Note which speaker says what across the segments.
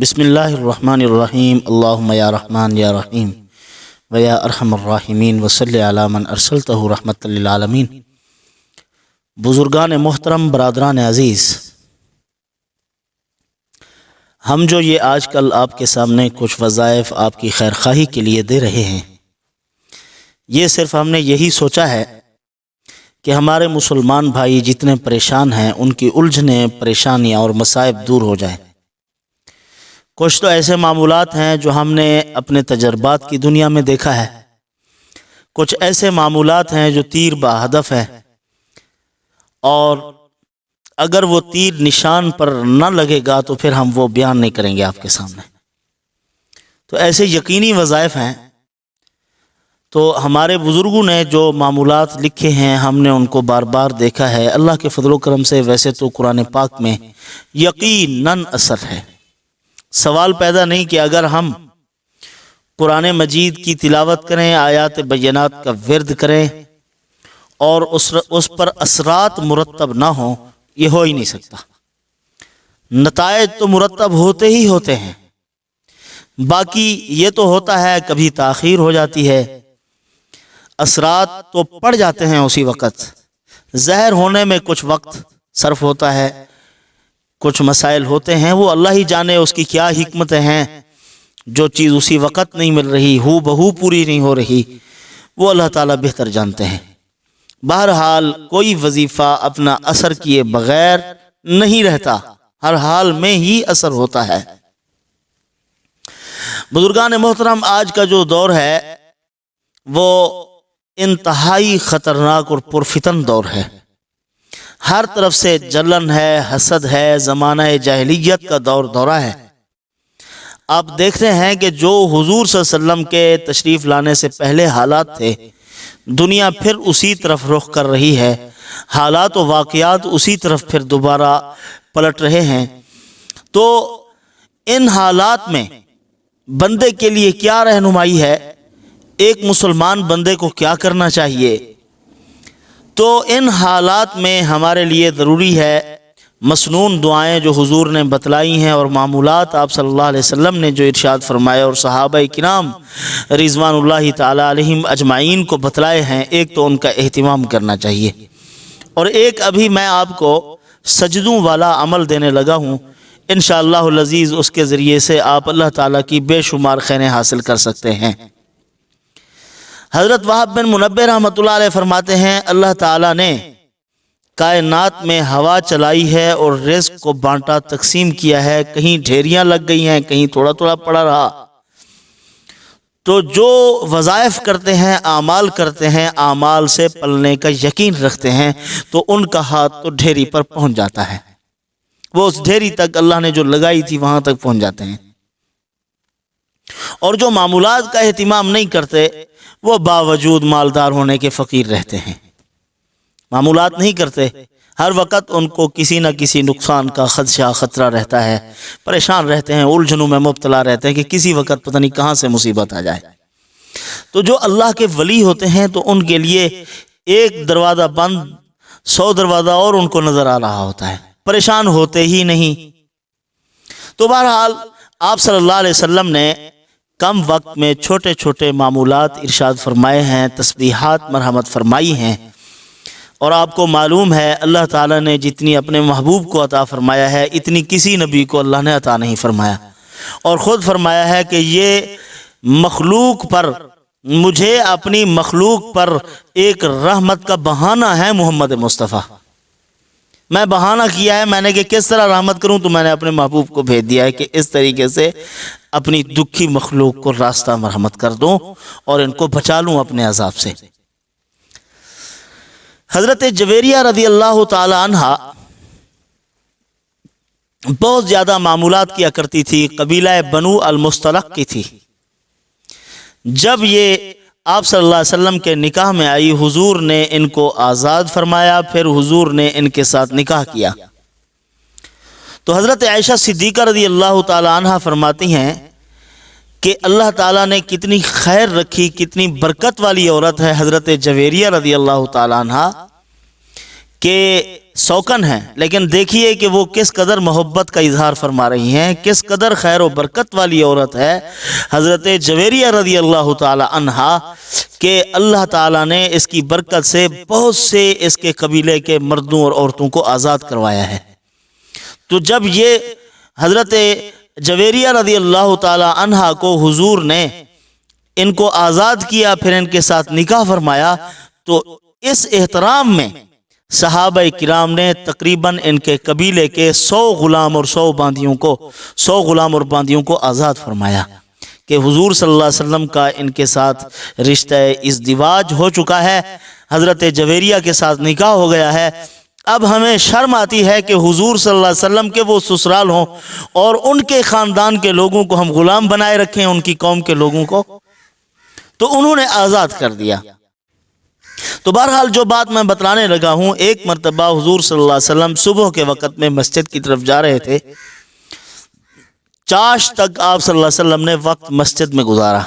Speaker 1: بسم اللہ الرحمن الرحیم اللہم یا رحمان یا رحیم ویا ارحم الراحمین وصلی علی من ارسلتہ رحمت للعالمین۔ بزرگان محترم، برادران عزیز، ہم جو یہ آج کل آپ کے سامنے کچھ وظائف آپ کی خیر خواہی کے لیے دے رہے ہیں، یہ صرف ہم نے یہی سوچا ہے کہ ہمارے مسلمان بھائی جتنے پریشان ہیں ان کی الجھنیں، پریشانیاں اور مصائب دور ہو جائیں۔ کچھ تو ایسے معمولات ہیں جو ہم نے اپنے تجربات کی دنیا میں دیکھا ہے، کچھ ایسے معمولات ہیں جو تیر بہدف ہے، اور اگر وہ تیر نشان پر نہ لگے گا تو پھر ہم وہ بیان نہیں کریں گے آپ کے سامنے۔ تو ایسے یقینی وظائف ہیں، تو ہمارے بزرگوں نے جو معمولات لکھے ہیں ہم نے ان کو بار بار دیکھا ہے۔ اللہ کے فضل و کرم سے ویسے تو قرآن پاک میں یقیناً اثر ہے۔ سوال پیدا نہیں کہ اگر ہم قرآن مجید کی تلاوت کریں، آیات بینات کا ورد کریں اور اس پر اثرات مرتب نہ ہوں، یہ ہو ہی نہیں سکتا۔ نتائج تو مرتب ہوتے ہی ہوتے ہیں، باقی یہ تو ہوتا ہے کبھی تاخیر ہو جاتی ہے، اثرات تو پڑ جاتے ہیں اسی وقت، ظاہر ہونے میں کچھ وقت صرف ہوتا ہے، کچھ مسائل ہوتے ہیں، وہ اللہ ہی جانے اس کی کیا حکمتیں ہیں۔ جو چیز اسی وقت نہیں مل رہی، ہو بہو پوری نہیں ہو رہی، وہ اللہ تعالیٰ بہتر جانتے ہیں۔ بہرحال کوئی وظیفہ اپنا اثر کیے بغیر نہیں رہتا، ہر حال میں ہی اثر ہوتا ہے۔ بزرگان محترم، آج کا جو دور ہے وہ انتہائی خطرناک اور پرفتن دور ہے۔ ہر طرف سے جلن ہے، حسد ہے، زمانہ جاہلیت کا دورہ ہے۔ آپ دیکھتے ہیں کہ جو حضور صلی اللہ علیہ وسلم کے تشریف لانے سے پہلے حالات تھے، دنیا پھر اسی طرف رخ کر رہی ہے، حالات و واقعات اسی طرف پھر دوبارہ پلٹ رہے ہیں۔ تو ان حالات میں بندے کے لیے کیا رہنمائی ہے، ایک مسلمان بندے کو کیا کرنا چاہیے؟ تو ان حالات میں ہمارے لیے ضروری ہے مسنون دعائیں جو حضور نے بتلائی ہیں، اور معمولات آپ صلی اللہ علیہ وسلم نے جو ارشاد فرمائے اور صحابہ کرام رضوان اللہ تعالی علیہم اجمعین کو بتلائے ہیں، ایک تو ان کا اہتمام کرنا چاہیے، اور ایک ابھی میں آپ کو سجدوں والا عمل دینے لگا ہوں، انشاءاللہ العزیز اس کے ذریعے سے آپ اللہ تعالیٰ کی بے شمار خیریں حاصل کر سکتے ہیں۔ حضرت وہب بن منبہ رحمۃ اللہ علیہ فرماتے ہیں، اللہ تعالیٰ نے کائنات میں ہوا چلائی ہے اور رزق کو بانٹا، تقسیم کیا ہے، کہیں ڈھیریاں لگ گئی ہیں، کہیں تھوڑا تھوڑا پڑا رہا۔ تو جو وظائف کرتے ہیں، اعمال کرتے ہیں، اعمال سے پلنے کا یقین رکھتے ہیں، تو ان کا ہاتھ تو ڈھیری پر پہنچ جاتا ہے، وہ اس ڈھیری تک اللہ نے جو لگائی تھی وہاں تک پہنچ جاتے ہیں۔ اور جو معمولات کا اہتمام نہیں کرتے، وہ باوجود مالدار ہونے کے فقیر رہتے ہیں، معمولات نہیں کرتے، ہر وقت ان کو کسی نہ کسی نقصان کا خدشہ خطرہ رہتا ہے، پریشان رہتے ہیں، الجھنوں میں مبتلا رہتے ہیں کہ کسی وقت پتہ نہیں کہاں سے مصیبت آ جائے۔ تو جو اللہ کے ولی ہوتے ہیں تو ان کے لیے ایک دروازہ بند 100 دروازہ اور ان کو نظر آ رہا ہوتا ہے، پریشان ہوتے ہی نہیں۔ تو بہرحال آپ صلی اللہ علیہ وسلم نے کم وقت میں چھوٹے چھوٹے معمولات ارشاد فرمائے ہیں، تسبیحات مرحمت فرمائی ہیں، اور آپ کو معلوم ہے اللہ تعالیٰ نے جتنی اپنے محبوب کو عطا فرمایا ہے اتنی کسی نبی کو اللہ نے عطا نہیں فرمایا، اور خود فرمایا ہے کہ یہ مخلوق پر، مجھے اپنی مخلوق پر ایک رحمت کا بہانہ ہے محمد مصطفیٰ، میں بہانہ کیا ہے میں نے کہ کس طرح رحمت کروں، تو میں نے اپنے محبوب کو بھیج دیا ہے کہ اس طریقے سے اپنی دکھی مخلوق کو راستہ مرحمت کر دوں اور ان کو بچا لوں اپنے عذاب سے۔ حضرت جویریہ رضی اللہ تعالی عنہ بہت زیادہ معمولات کیا کرتی تھی، قبیلہ بنو المصطلق کی تھی۔ جب یہ آپ صلی اللہ علیہ وسلم کے نکاح میں آئی، حضور نے ان کو آزاد فرمایا، پھر حضور نے ان کے ساتھ نکاح کیا۔ تو حضرت عائشہ صدیقہ رضی اللہ تعالی عنہ فرماتی ہیں کہ اللہ تعالیٰ نے کتنی خیر رکھی، کتنی برکت والی عورت ہے حضرت جویریہ رضی اللہ تعالی عنہ، کہ سوکن ہیں، لیکن دیکھیے کہ وہ کس قدر محبت کا اظہار فرما رہی ہیں، کس قدر خیر و برکت والی عورت ہے حضرت جویریہ رضی اللہ تعالی عنہا، کہ اللہ تعالیٰ نے اس کی برکت سے بہت سے اس کے قبیلے کے مردوں اور عورتوں کو آزاد کروایا ہے۔ تو جب یہ حضرت جویریہ رضی اللہ تعالی عنہا کو حضور نے ان کو آزاد کیا، پھر ان کے ساتھ نکاح فرمایا، تو اس احترام میں صحابہ کرام نے تقریباً ان کے قبیلے کے 100 غلام اور 100 غلام اور باندیوں کو آزاد فرمایا، کہ حضور صلی اللہ علیہ وسلم کا ان کے ساتھ رشتہ ازدواج ہو چکا ہے، حضرت جویریہ کے ساتھ نکاح ہو گیا ہے۔ اب ہمیں شرم آتی ہے کہ حضور صلی اللہ علیہ وسلم کے وہ سسرال ہوں اور ان کے خاندان کے لوگوں کو ہم غلام بنائے رکھیں، ان کی قوم کے لوگوں کو، تو انہوں نے آزاد کر دیا۔ تو بہرحال جو بات میں بتلانے لگا ہوں، ایک مرتبہ حضور صلی اللہ علیہ وسلم صبح کے وقت میں مسجد کی طرف جا رہے تھے، چاش تک آپ صلی اللہ علیہ وسلم نے وقت مسجد میں گزارا۔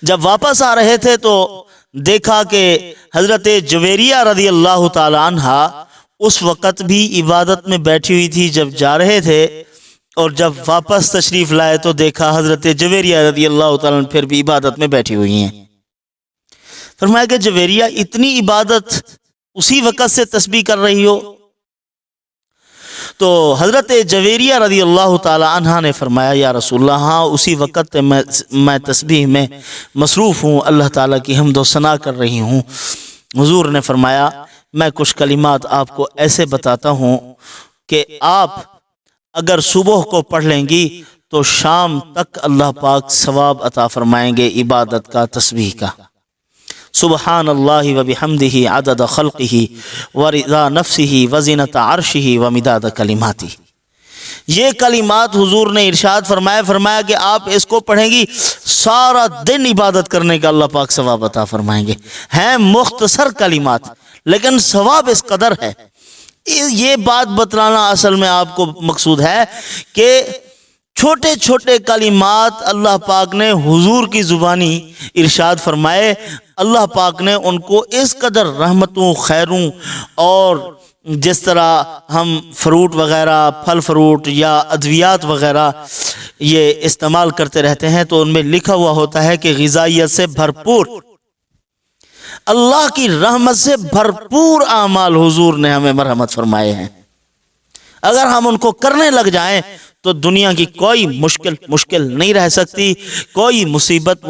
Speaker 1: جب واپس آ رہے تھے تو دیکھا کہ حضرت جویریہ رضی اللہ تعالی عنہا اس وقت بھی عبادت میں بیٹھی ہوئی تھی جب جا رہے تھے، اور جب واپس تشریف لائے تو دیکھا حضرت جویریہ رضی اللہ تعالی عنہ پھر بھی عبادت میں بیٹھی ہوئی ہیں۔ فرمایا کہ جویریہ اتنی عبادت اسی وقت سے تسبیح کر رہی ہو؟ تو حضرت جویریہ رضی اللہ تعالی عنہ نے فرمایا یا رسول اللہ، ہاں اسی وقت میں تسبیح میں مصروف ہوں، اللہ تعالیٰ کی حمد و ثنا کر رہی ہوں۔ حضور نے فرمایا میں کچھ کلمات آپ کو ایسے بتاتا ہوں کہ آپ اگر صبح کو پڑھ لیں گی تو شام تک اللہ پاک ثواب عطا فرمائیں گے عبادت کا، تسبیح کا۔ سبحان اللہ وبحمدہ عدد خلقہ ورضا نفسہ وزنۃ عرشہ ومداد کلماتہ۔ یہ کلمات حضور نے ارشاد فرمایا کہ آپ اس کو پڑھیں گی، سارا دن عبادت کرنے کا اللہ پاک ثواب عطا فرمائیں گے۔ ہیں مختصر کلمات لیکن ثواب اس قدر ہے۔ یہ بات بتلانا اصل میں آپ کو مقصود ہے کہ چھوٹے چھوٹے کلمات اللہ پاک نے حضور کی زبانی ارشاد فرمائے، اللہ پاک نے ان کو اس قدر رحمتوں، خیروں، اور جس طرح ہم فروٹ وغیرہ، پھل فروٹ یا ادویات وغیرہ یہ استعمال کرتے رہتے ہیں تو ان میں لکھا ہوا ہوتا ہے کہ غذائیت سے بھرپور، اللہ کی رحمت سے بھرپور اعمال حضور نے ہمیں مرحمت فرمائے ہیں۔ اگر ہم ان کو کرنے لگ جائیں تو دنیا کی کوئی مشکل نہیں رہ سکتی، کوئی مصیبت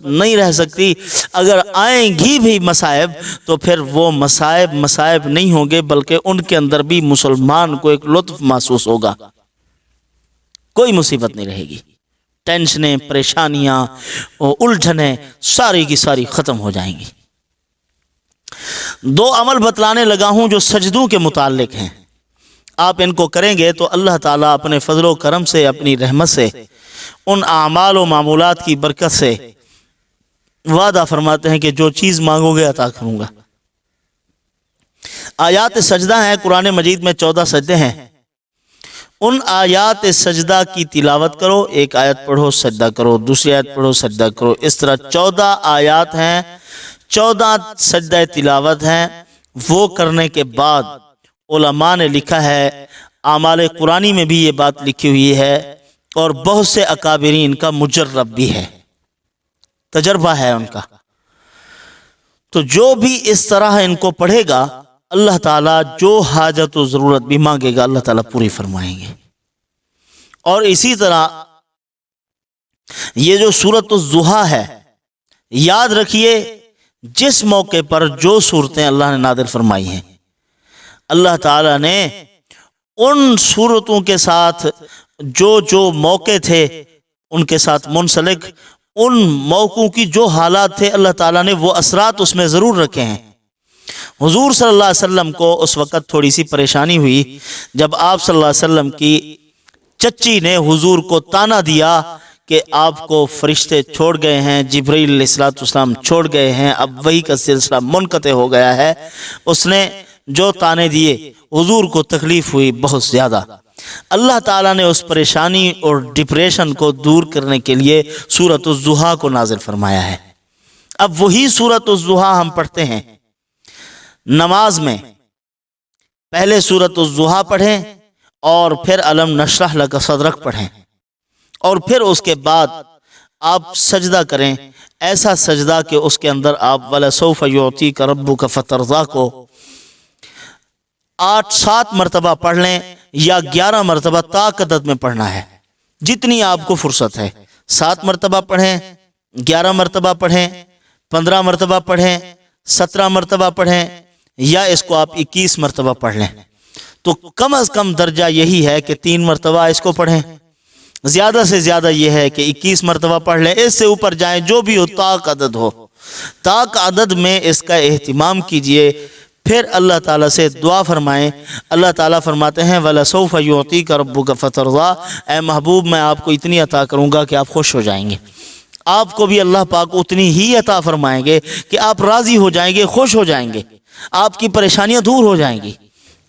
Speaker 1: نہیں رہ سکتی۔ اگر آئیں گی بھی مصائب تو پھر وہ مصائب نہیں ہوں گے، بلکہ ان کے اندر بھی مسلمان کو ایک لطف محسوس ہوگا، کوئی مصیبت نہیں رہے گی، ٹینشنیں، پریشانیاں، الجھنیں ساری کی ساری ختم ہو جائیں گی۔ 2 عمل بتلانے لگا ہوں جو سجدوں کے متعلق ہیں، آپ ان کو کریں گے تو اللہ تعالیٰ اپنے فضل و کرم سے، اپنی رحمت سے، ان اعمال و معمولات کی برکت سے وعدہ فرماتے ہیں کہ جو چیز مانگو گے عطا کروں گا۔ آیات سجدہ ہیں، قرآن مجید میں 14 سجدے ہیں، ان آیات سجدہ کی تلاوت کرو، ایک آیت پڑھو سجدہ کرو، دوسری آیت پڑھو سجدہ کرو، اس طرح 14 آیات ہیں، 14 سجدہ تلاوت ہیں۔ وہ کرنے کے بعد علماء نے لکھا ہے، اعمال قرآنی میں بھی یہ بات لکھی ہوئی ہے، اور بہت سے اکابرین کا مجرب بھی ہے، تجربہ ہے ان کا، تو جو بھی اس طرح ان کو پڑھے گا اللہ تعالیٰ جو حاجت و ضرورت بھی مانگے گا اللہ تعالیٰ پوری فرمائیں گے۔ اور اسی طرح یہ جو سورۃ الضحیٰ ہے، یاد رکھیے جس موقع پر جو صورتیں اللہ نے نازل فرمائی ہیں، اللہ تعالیٰ نے ان صورتوں کے ساتھ جو موقع تھے ان کے ساتھ منسلک، ان موقعوں کی جو حالات تھے اللہ تعالیٰ نے وہ اثرات اس میں ضرور رکھے ہیں۔ حضور صلی اللہ علیہ وسلم کو اس وقت تھوڑی سی پریشانی ہوئی جب آپ صلی اللہ علیہ وسلم کی چچی نے حضور کو تانا دیا کہ آپ کو فرشتے چھوڑ گئے ہیں، جبرائیل علیہ السلام چھوڑ گئے ہیں، اب وحی کا سلسلہ منقطع ہو گیا ہے۔ اس نے جو تانے دیے حضور کو تکلیف ہوئی بہت زیادہ۔ اللہ تعالیٰ نے اس پریشانی اور ڈپریشن کو دور کرنے کے لیے سورۃ الضحیٰ کو نازل فرمایا ہے۔ اب وہی سورۃ الضحیٰ ہم پڑھتے ہیں نماز میں، پہلے سورۃ الضحیٰ پڑھیں اور پھر الم نشرح لک صدرک پڑھیں، اور پھر اس کے بعد آپ سجدہ کریں، ایسا سجدہ کہ اس کے اندر آپ وَلَسَوْفَ يُعْطِيكَ رَبُّكَ فَتَرْضَىٰ کو 7 مرتبہ پڑھ لیں یا 11 مرتبہ طاق عدد میں پڑھنا ہے، جتنی آپ کو فرصت ہے۔ 7 مرتبہ پڑھیں، 11 مرتبہ پڑھیں، 15 مرتبہ پڑھیں، 17 مرتبہ پڑھیں، یا اس کو آپ 21 مرتبہ پڑھ لیں۔ تو کم از کم درجہ یہی ہے کہ 3 مرتبہ اس کو پڑھیں، زیادہ سے زیادہ یہ ہے کہ 21 مرتبہ پڑھ لیں، اس سے اوپر جائیں جو بھی ہو، طاق عدد ہو۔ طاق عدد میں اس کا اہتمام کیجئے، پھر اللہ تعالیٰ سے دعا فرمائیں۔ اللہ تعالیٰ فرماتے ہیں وَلَسَوْفَ يُعْطِيكَ رَبُّكَ فَتَرْضَىٰ، اے محبوب میں آپ کو اتنی عطا کروں گا کہ آپ خوش ہو جائیں گے۔ آپ کو بھی اللہ پاک اتنی ہی عطا فرمائیں گے کہ آپ راضی ہو جائیں گے، خوش ہو جائیں گے، آپ کی پریشانیاں دور ہو جائیں گی۔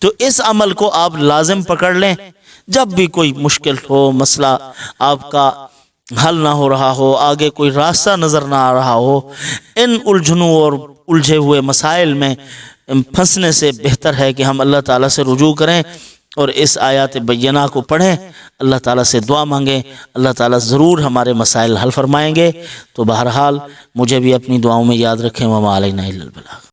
Speaker 1: تو اس عمل کو آپ لازم پکڑ لیں۔ جب بھی کوئی مشکل ہو، مسئلہ آپ کا حل نہ ہو رہا ہو، آگے کوئی راستہ نظر نہ آ رہا ہو، ان الجھنوں اور الجھے ہوئے مسائل میں پھنسنے سے بہتر ہے کہ ہم اللہ تعالیٰ سے رجوع کریں اور اس آیات بینہ کو پڑھیں، اللہ تعالیٰ سے دعا مانگیں، اللہ تعالیٰ ضرور ہمارے مسائل حل فرمائیں گے۔ تو بہرحال مجھے بھی اپنی دعاؤں میں یاد رکھیں۔ وما علینا الا البلاغ۔